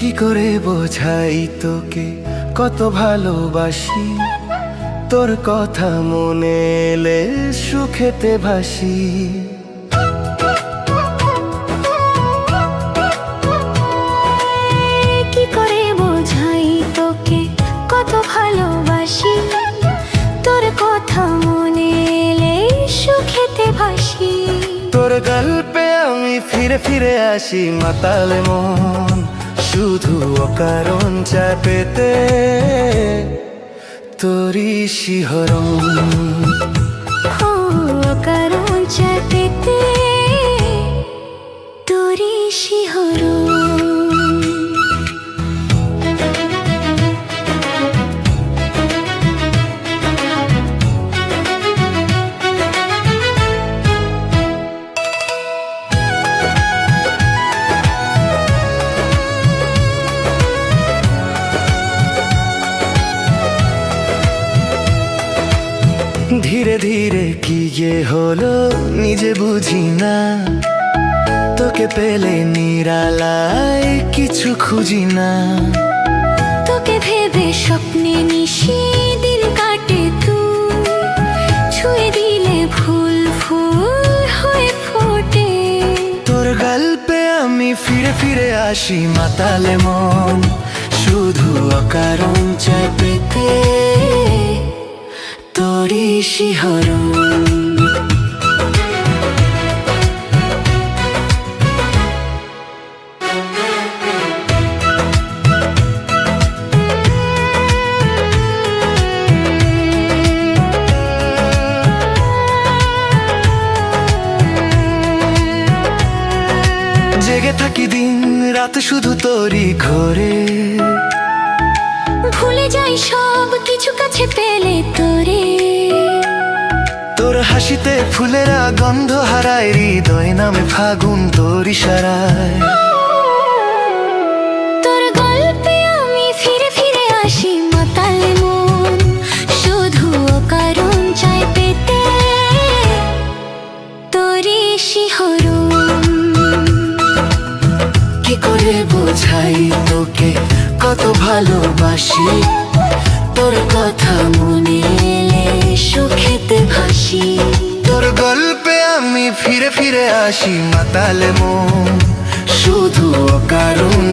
কি করে বোঝাই তোকে কত ভালোবাসি, তোর কথা মনে এলে সুখেতে ভাসি। কি করে বোঝাই তোকে কত ভালোবাসি, তোর কথা মনে এলে সুখেতে ভাসি। তোর গল্পে আমি ফিরে ফিরে আসি, মাতালে মন শুধু অকারণ চায় পেতে তোরই শিহরণ। অকারণ চায় পেতে তোরই শিহরণ। ধীরে ধীরে কি যে হলো নিজে বুঝি না, তোকে পেলে নিরালায় কিছু খুঁজি না। তোকে ভেবে স্বপ্নে নিশি দিন কাটে, তুই ছুঁয়ে দিলে ফুল ফুল হয়ে ফোটে। তোর গল্পে আমি ফিরে ফিরে আসি, মাতালে মন শুধু অকারণ চায় পেতে তোরই শিহরণ। জেগে থাকি দিন রাত শুধু তোরই ঘরে, ভুলে যাই সব কিছু কাছে পেলে তোরে। তোর হাসিতে ফুলেরা গন্ধ হারায়, হৃদয় নামে ফাগুন তোর ইশারায়। তোর গল্পে আমি ফিরে ফিরে আসি, মাতালে মন শুধু অকারণ চায় পেতে তোরই শিহরণ। কি করে বোঝাই তোকে কত ভালোবাসি, তোর কথা মনে এলে সুখেতে ভাসি। তোর গল্পে আমি ফিরে ফিরে আসি, মাতালে মন শুধু অকারণ